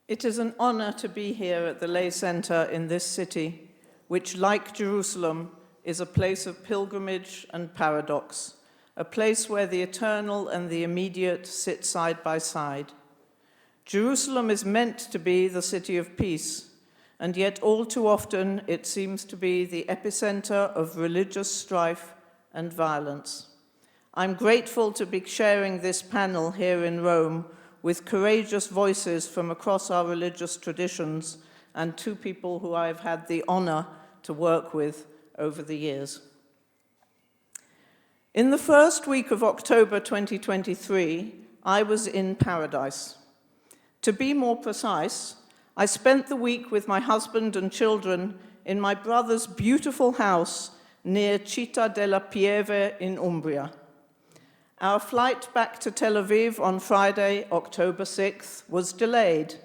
It is an honor to be here at the Lay Center in this city, which, like Jerusalem, is a place of pilgrimage and paradox, a place where the eternal and the immediate sit side by side. Jerusalem is meant to be the city of peace, and yet all too often it seems to be the epicenter of religious strife and violence. I'm grateful to be sharing this panel here in Rome with courageous voices from across our religious traditions and two people who I've had the honor to work with over the years. In the first week of October 2023, I was in paradise. To be more precise, I spent the week with my husband and children in my brother's beautiful house near Città della Pieve in Umbria. Our flight back to Tel Aviv on Friday, October 6th, was delayed,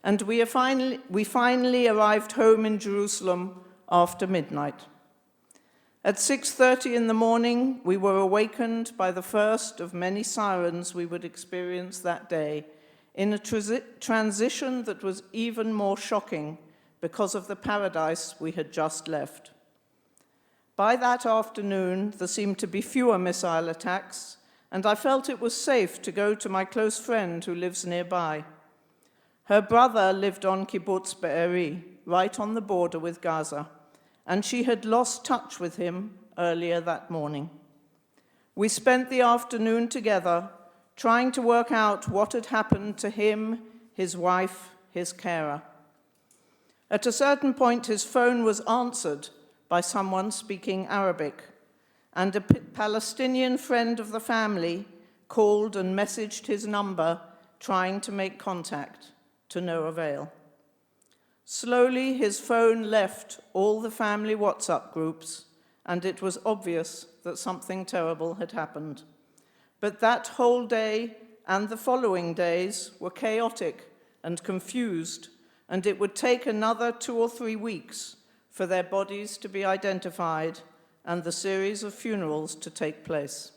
and we finally arrived home in Jerusalem after midnight. At 6:30 in the morning, we were awakened by the first of many sirens we would experience that day, in a transition that was even more shocking because of the paradise we had just left. By that afternoon, there seemed to be fewer missile attacks, and I felt it was safe to go to my close friend who lives nearby. Her brother lived on Kibbutz Be'eri, right on the border with Gaza, and she had lost touch with him earlier that morning. We spent the afternoon together, trying to work out what had happened to him, his wife, his carer. At a certain point, his phone was answered by someone speaking Arabic, and a Palestinian friend of the family called and messaged his number, trying to make contact, to no avail. Slowly, his phone left all the family WhatsApp groups, and it was obvious that something terrible had happened. But that whole day and the following days were chaotic and confused, and it would take another 2 or 3 weeks for their bodies to be identified and the series of funerals to take place.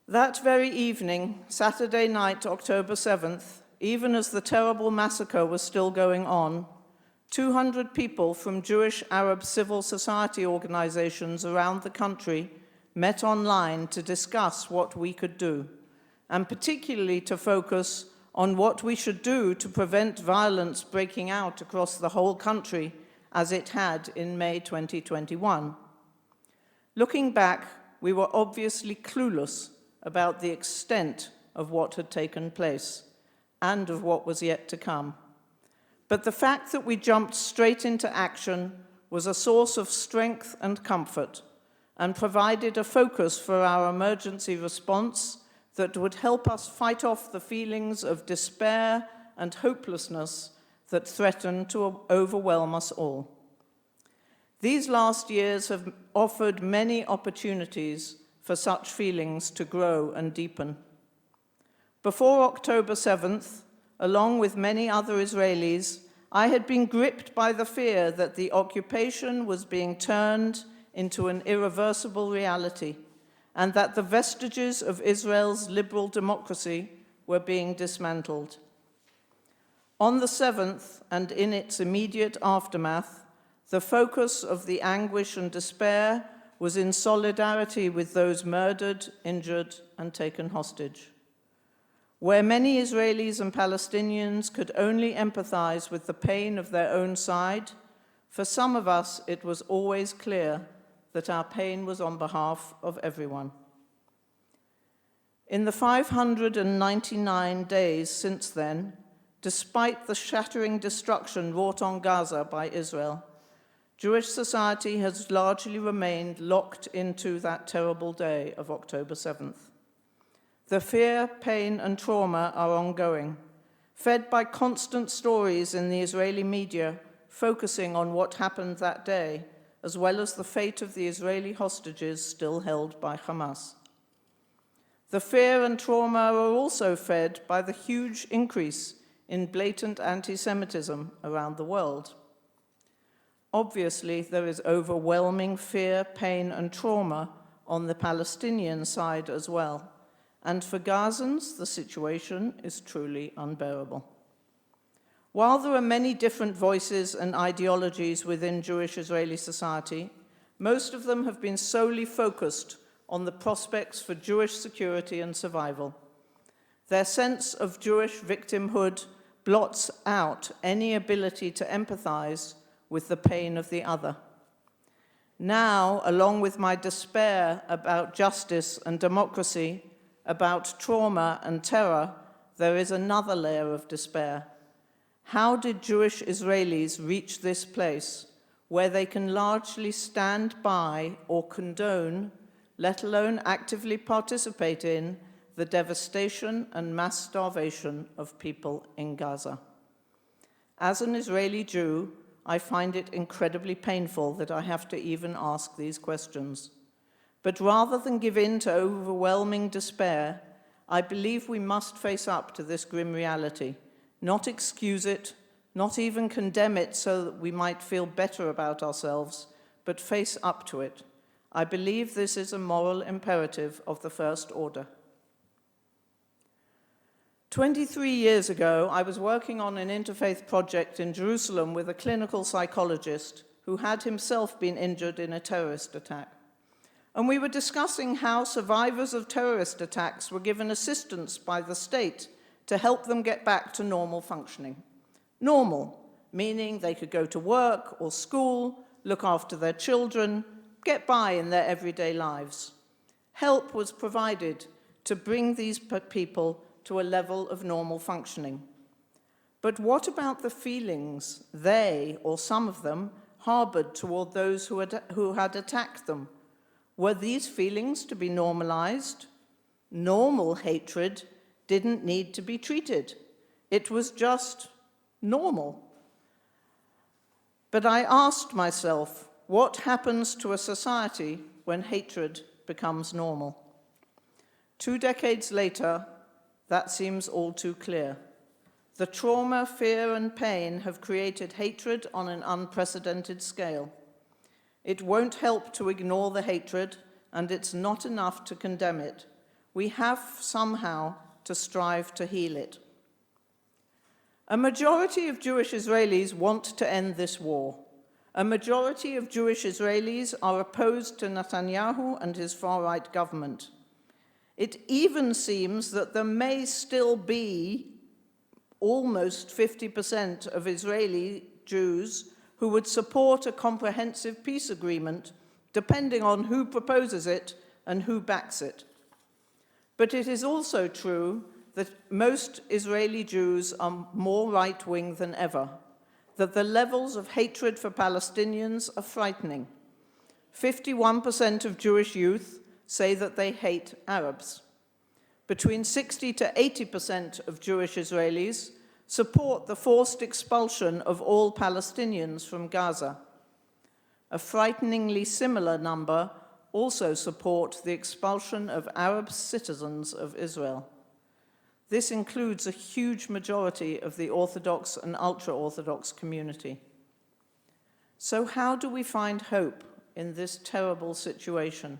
That very evening, Saturday night, October 7th, even as the terrible massacre was still going on, 200 people from Jewish Arab civil society organizations around the country met online to discuss what we could do, and particularly to focus on what we should do to prevent violence breaking out across the whole country as it had in May 2021. Looking back, we were obviously clueless about the extent of what had taken place and of what was yet to come. But the fact that we jumped straight into action was a source of strength and comfort, and provided a focus for our emergency response that would help us fight off the feelings of despair and hopelessness that threatened to overwhelm us all. These last years have offered many opportunities for such feelings to grow and deepen. Before October 7th, along with many other Israelis, I had been gripped by the fear that the occupation was being turned into an irreversible reality, and that the vestiges of Israel's liberal democracy were being dismantled. On the 7th, and in its immediate aftermath, the focus of the anguish and despair was in solidarity with those murdered, injured, and taken hostage. Where many Israelis and Palestinians could only empathize with the pain of their own side, for some of us it was always clear that our pain was on behalf of everyone. In the 599 days since then, despite the shattering destruction wrought on Gaza by Israel, Jewish society has largely remained locked into that terrible day of October 7th. The fear, pain, and trauma are ongoing, fed by constant stories in the Israeli media focusing on what happened that day, as well as the fate of the Israeli hostages still held by Hamas. The fear and trauma are also fed by the huge increase in blatant anti-Semitism around the world. Obviously, there is overwhelming fear, pain, and trauma on the Palestinian side as well, and for Gazans, the situation is truly unbearable. While there are many different voices and ideologies within Jewish Israeli society, most of them have been solely focused on the prospects for Jewish security and survival. Their sense of Jewish victimhood blots out any ability to empathize with the pain of the other. Now, along with my despair about justice and democracy, about trauma and terror, there is another layer of despair. How did Jewish Israelis reach this place where they can largely stand by or condone, let alone actively participate in, the devastation and mass starvation of people in Gaza? As an Israeli Jew, I find it incredibly painful that I have to even ask these questions. But rather than give in to overwhelming despair, I believe we must face up to this grim reality, not excuse it, not even condemn it so that we might feel better about ourselves, but face up to it. I believe this is a moral imperative of the first order. 23 years ago, I was working on an interfaith project in Jerusalem with a clinical psychologist who had himself been injured in a terrorist attack. And we were discussing how survivors of terrorist attacks were given assistance by the state to help them get back to normal functioning. Normal, meaning they could go to work or school, look after their children, get by in their everyday lives. Help was provided to bring these people to a level of normal functioning. But what about the feelings they, or some of them, harbored toward those who had attacked them? Were these feelings to be normalized? Normal hatred didn't need to be treated. It was just normal. But I asked myself, what happens to a society when hatred becomes normal? 2 decades later, that seems all too clear. The trauma, fear, and pain have created hatred on an unprecedented scale. It won't help to ignore the hatred, and it's not enough to condemn it. We have somehow to strive to heal it. A majority of Jewish Israelis want to end this war. A majority of Jewish Israelis are opposed to Netanyahu and his far-right government. It even seems that there may still be almost 50% of Israeli Jews who would support a comprehensive peace agreement, depending on who proposes it and who backs it. But it is also true that most Israeli Jews are more right-wing than ever, that the levels of hatred for Palestinians are frightening. 51% of Jewish youth say that they hate Arabs. Between 60 to 80% of Jewish Israelis support the forced expulsion of all Palestinians from Gaza. A frighteningly similar number also support the expulsion of Arab citizens of Israel. This includes a huge majority of the Orthodox and ultra-Orthodox community. So how do we find hope in this terrible situation?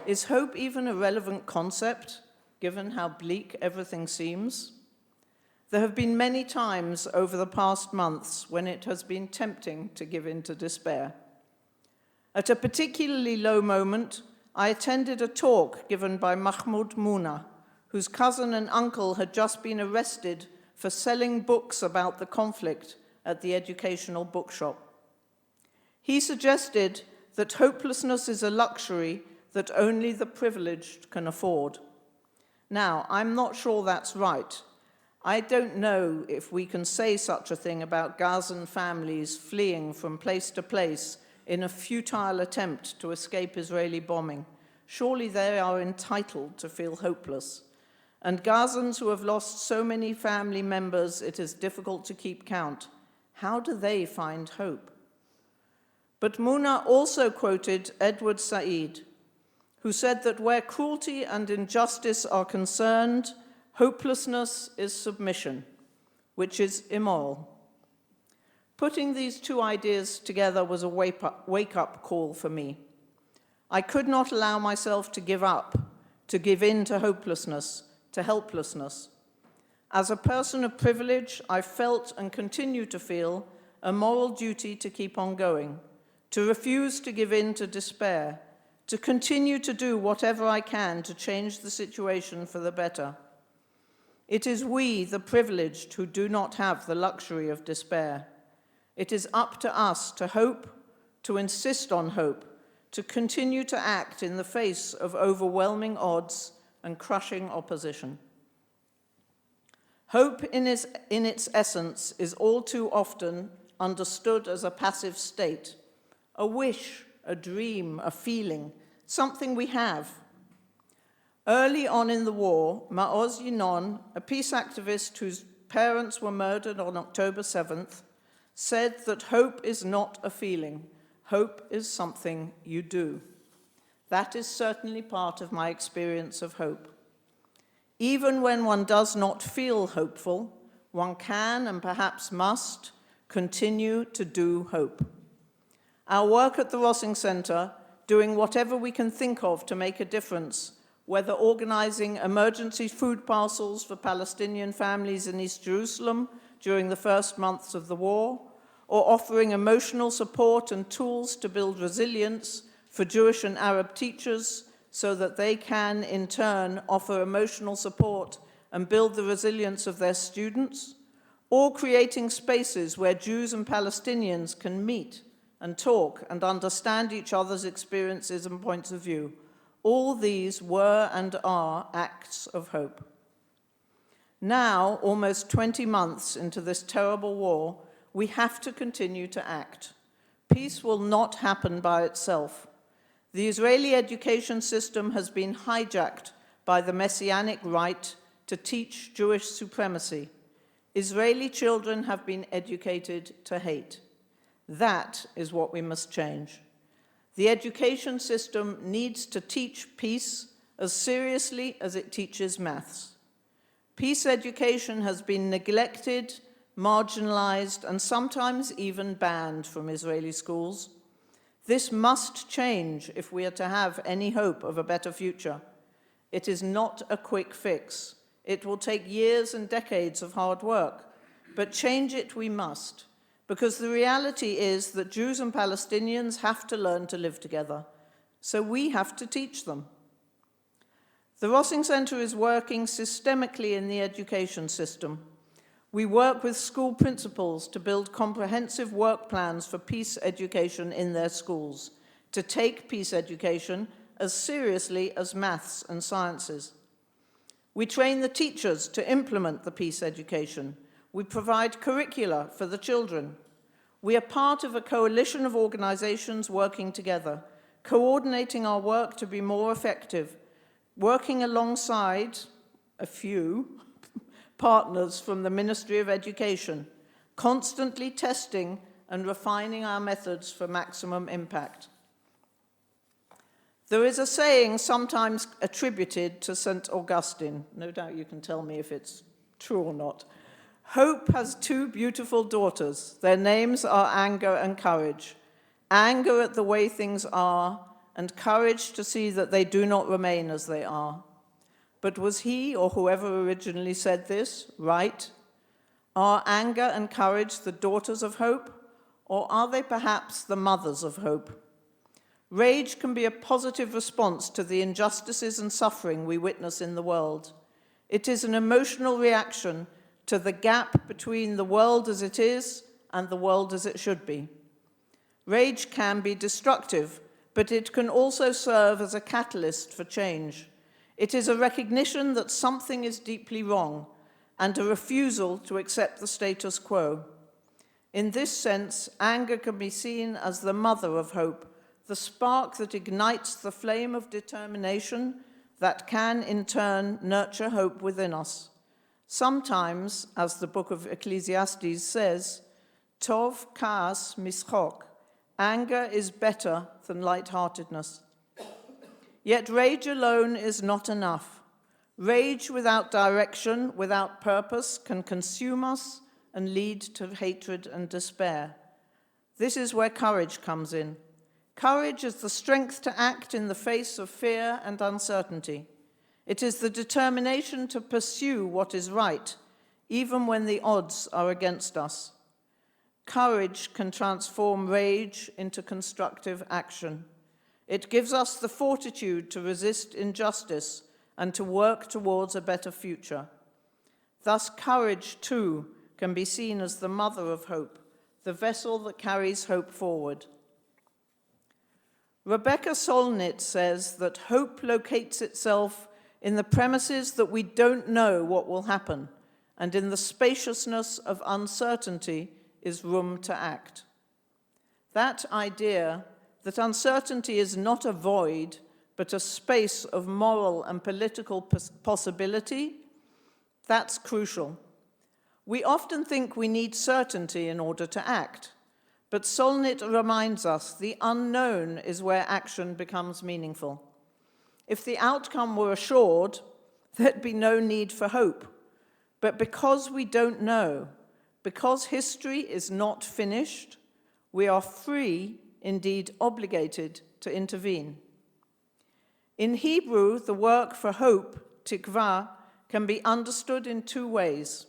Is hope even a relevant concept, given how bleak everything seems? There have been many times over the past months when it has been tempting to give in to despair. At a particularly low moment, I attended a talk given by Mahmoud Muna, whose cousin and uncle had just been arrested for selling books about the conflict at the educational bookshop. He suggested that hopelessness is a luxury that only the privileged can afford. Now, I'm not sure that's right. I don't know if we can say such a thing about Gazan families fleeing from place to place in a futile attempt to escape Israeli bombing. Surely they are entitled to feel hopeless. And Gazans who have lost so many family members, it is difficult to keep count. How do they find hope? But Muna also quoted Edward Said, who said that where cruelty and injustice are concerned, hopelessness is submission, which is immoral. Putting these two ideas together was a wake-up call for me. I could not allow myself to give up, to give in to hopelessness, to helplessness. As a person of privilege, I felt and continue to feel a moral duty to keep on going, to refuse to give in to despair, to continue to do whatever I can to change the situation for the better. It is we, the privileged, who do not have the luxury of despair. It is up to us to hope, to insist on hope, to continue to act in the face of overwhelming odds and crushing opposition. Hope in its essence is all too often understood as a passive state, a wish, a dream, a feeling, something we have. Early on in the war, Maoz Yinon, a peace activist whose parents were murdered on October 7th, said that hope is not a feeling. Hope is something you do. That is certainly part of my experience of hope. Even when one does not feel hopeful, one can and perhaps must continue to do hope. Our work at the Rossing Centre, doing whatever we can think of to make a difference, whether organizing emergency food parcels for Palestinian families in East Jerusalem during the first months of the war, or offering emotional support and tools to build resilience for Jewish and Arab teachers so that they can, in turn, offer emotional support and build the resilience of their students, or creating spaces where Jews and Palestinians can meet and talk and understand each other's experiences and points of view. All these were and are acts of hope. Now, almost 20 months into this terrible war, we have to continue to act. Peace will not happen by itself. The Israeli education system has been hijacked by the messianic right to teach Jewish supremacy. Israeli children have been educated to hate. That is what we must change. The education system needs to teach peace as seriously as it teaches maths. Peace education has been neglected, marginalized, and sometimes even banned from Israeli schools. This must change if we are to have any hope of a better future. It is not a quick fix. It will take years and decades of hard work, but change it we must, because the reality is that Jews and Palestinians have to learn to live together, so we have to teach them. The Rossing Centre is working systemically in the education system. We work with school principals to build comprehensive work plans for peace education in their schools, to take peace education as seriously as maths and sciences. We train the teachers to implement the peace education. We provide curricula for the children. We are part of a coalition of organizations working together, coordinating our work to be more effective, working alongside a few partners from the Ministry of Education, constantly testing and refining our methods for maximum impact. There is a saying sometimes attributed to St. Augustine. No doubt you can tell me if it's true or not. Hope has two beautiful daughters. Their names are anger and courage. Anger at the way things are, and courage to see that they do not remain as they are. But was he, or whoever originally said this, right? Are anger and courage the daughters of hope, or are they perhaps the mothers of hope? Rage can be a positive response to the injustices and suffering we witness in the world. It is an emotional reaction to the gap between the world as it is and the world as it should be. Rage can be destructive, but it can also serve as a catalyst for change. It is a recognition that something is deeply wrong and a refusal to accept the status quo. In this sense, anger can be seen as the mother of hope, the spark that ignites the flame of determination that can, in turn, nurture hope within us. Sometimes, as the book of Ecclesiastes says, Tov kaas mischok, anger is better than lightheartedness. Yet rage alone is not enough. Rage without direction, without purpose, can consume us and lead to hatred and despair. This is where courage comes in. Courage is the strength to act in the face of fear and uncertainty. It is the determination to pursue what is right, even when the odds are against us. Courage can transform rage into constructive action. It gives us the fortitude to resist injustice and to work towards a better future. Thus, courage, too, can be seen as the mother of hope, the vessel that carries hope forward. Rebecca Solnit says that hope locates itself in the premises that we don't know what will happen, and in the spaciousness of uncertainty is room to act. That idea that uncertainty is not a void, but a space of moral and political possibility, that's crucial. We often think we need certainty in order to act, but Solnit reminds us the unknown is where action becomes meaningful. If the outcome were assured, there'd be no need for hope. But because we don't know, because history is not finished, we are free, indeed obligated, to intervene. In Hebrew, the word for hope, tikva, can be understood in two ways.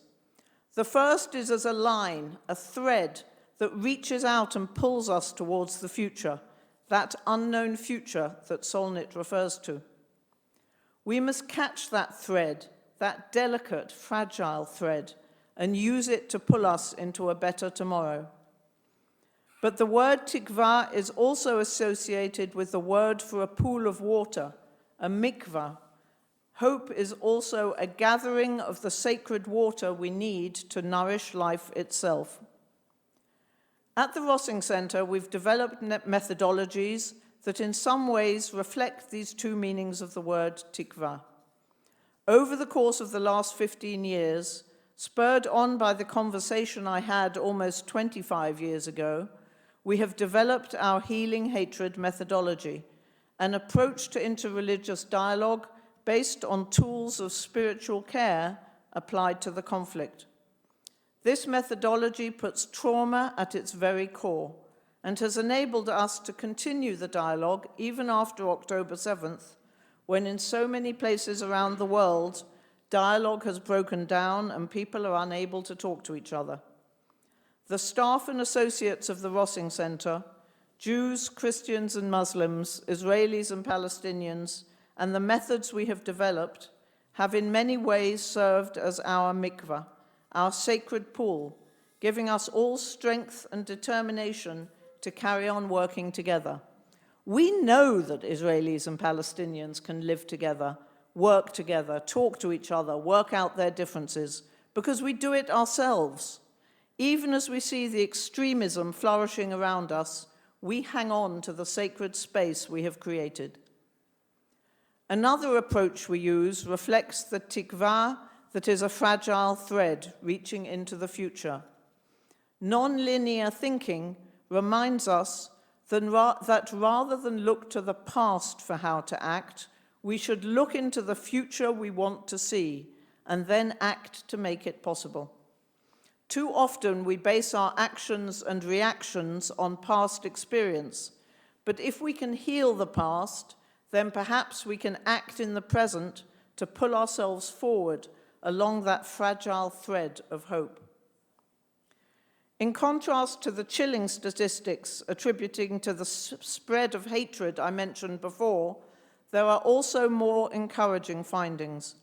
The first is as a line, a thread that reaches out and pulls us towards the future, that unknown future that Solnit refers to. We must catch that thread, that delicate, fragile thread, and use it to pull us into a better tomorrow. But the word tikva is also associated with the word for a pool of water, a mikvah. Hope is also a gathering of the sacred water we need to nourish life itself. At the Rossing Center, we've developed methodologies that in some ways reflect these two meanings of the word tikva. Over the course of the last 15 years, spurred on by the conversation I had almost 25 years ago, we have developed our Healing Hatred methodology, an approach to interreligious dialogue based on tools of spiritual care applied to the conflict. This methodology puts trauma at its very core and has enabled us to continue the dialogue even after October 7th, when in so many places around the world, dialogue has broken down and people are unable to talk to each other. The staff and associates of the Rossing Center, Jews, Christians and Muslims, Israelis and Palestinians, and the methods we have developed have in many ways served as our mikvah, our sacred pool, giving us all strength and determination to carry on working together. We know that Israelis and Palestinians can live together, work together, talk to each other, work out their differences, because we do it ourselves. Even as we see the extremism flourishing around us, we hang on to the sacred space we have created. Another approach we use reflects the tikva that is a fragile thread reaching into the future. Non-linear thinking reminds us that rather than look to the past for how to act, we should look into the future we want to see and then act to make it possible. Too often we base our actions and reactions on past experience, but if we can heal the past, then perhaps we can act in the present to pull ourselves forward along that fragile thread of hope. In contrast to the chilling statistics attributing to the spread of hatred I mentioned before, there are also more encouraging findings.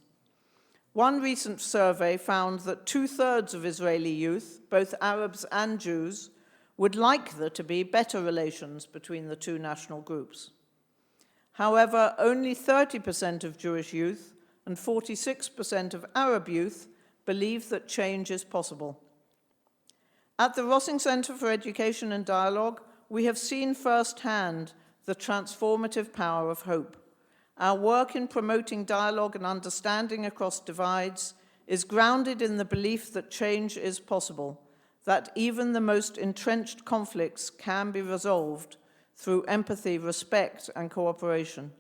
One recent survey found that 2/3 of Israeli youth, both Arabs and Jews, would like there to be better relations between the two national groups. However, only 30% of Jewish youth and 46% of Arab youth believe that change is possible. At the Rossing Center for Education and Dialogue, we have seen firsthand the transformative power of hope. Our work in promoting dialogue and understanding across divides is grounded in the belief that change is possible, that even the most entrenched conflicts can be resolved through empathy, respect, and cooperation.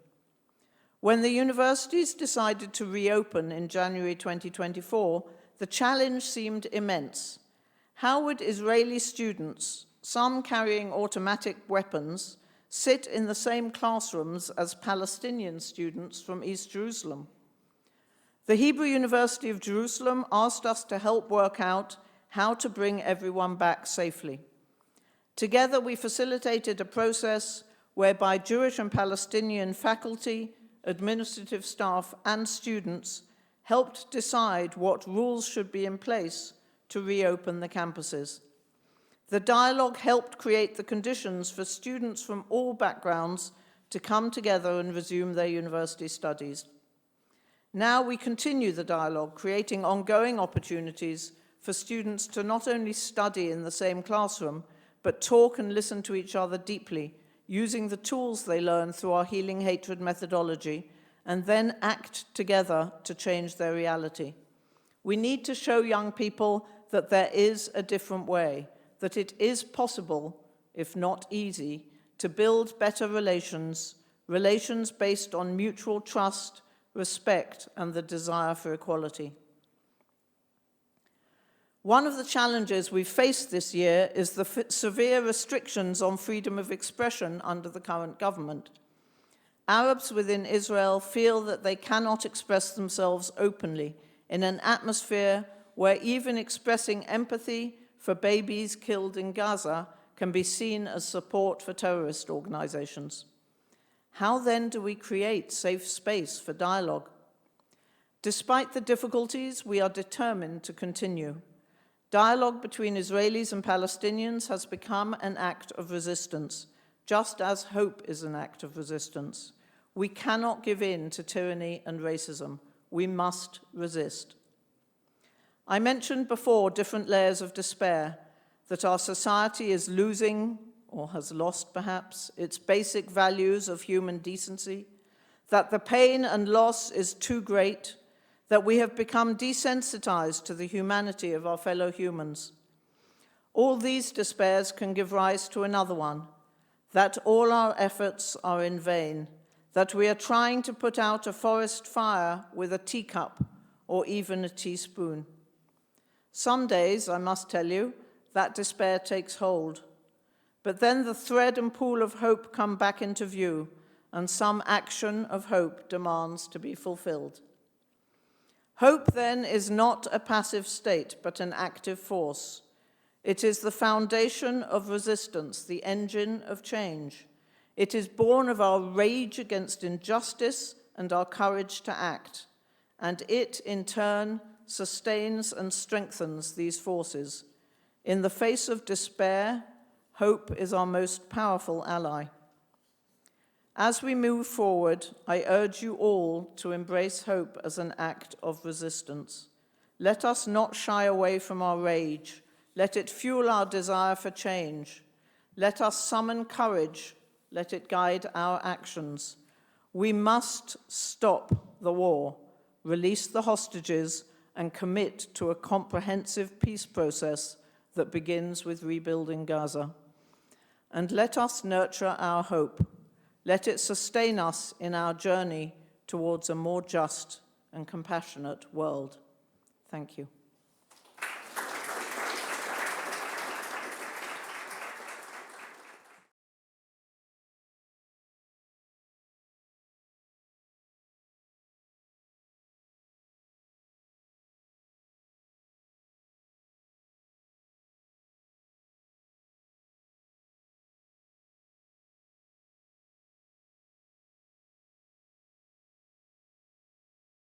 When the universities decided to reopen in January 2024, the challenge seemed immense. How would Israeli students, some carrying automatic weapons, sit in the same classrooms as Palestinian students from East Jerusalem? The Hebrew University of Jerusalem asked us to help work out how to bring everyone back safely. Together, we facilitated a process whereby Jewish and Palestinian faculty, administrative staff, and students helped decide what rules should be in place to reopen the campuses. The dialogue helped create the conditions for students from all backgrounds to come together and resume their university studies. Now we continue the dialogue, creating ongoing opportunities for students to not only study in the same classroom, but talk and listen to each other deeply, using the tools they learn through our Healing Hatred methodology, and then act together to change their reality. We need to show young people that there is a different way, that it is possible, if not easy, to build better relations based on mutual trust, respect, and the desire for equality. One of the challenges we've faced this year is the severe restrictions on freedom of expression under the current government. Arabs within Israel feel that they cannot express themselves openly in an atmosphere where even expressing empathy for babies killed in Gaza can be seen as support for terrorist organizations. How then do we create safe space for dialogue? Despite the difficulties, we are determined to continue. Dialogue between Israelis and Palestinians has become an act of resistance, just as hope is an act of resistance. We cannot give in to tyranny and racism. We must resist. I mentioned before different layers of despair, that our society is losing, or has lost perhaps, its basic values of human decency, that the pain and loss is too great, that we have become desensitized to the humanity of our fellow humans. All these despairs can give rise to another one, that all our efforts are in vain, that we are trying to put out a forest fire with a teacup or even a teaspoon. Some days, I must tell you, that despair takes hold. But then the thread and pool of hope come back into view, and some action of hope demands to be fulfilled. Hope, then, is not a passive state, but an active force. It is the foundation of resistance, the engine of change. It is born of our rage against injustice and our courage to act. And it, in turn, sustains and strengthens these forces. In the face of despair, hope is our most powerful ally. As we move forward, I urge you all to embrace hope as an act of resistance. Let us not shy away from our rage. Let it fuel our desire for change. Let us summon courage. Let it guide our actions. We must stop the war, release the hostages, and commit to a comprehensive peace process that begins with rebuilding Gaza. And let us nurture our hope. Let it sustain us in our journey towards a more just and compassionate world. Thank you.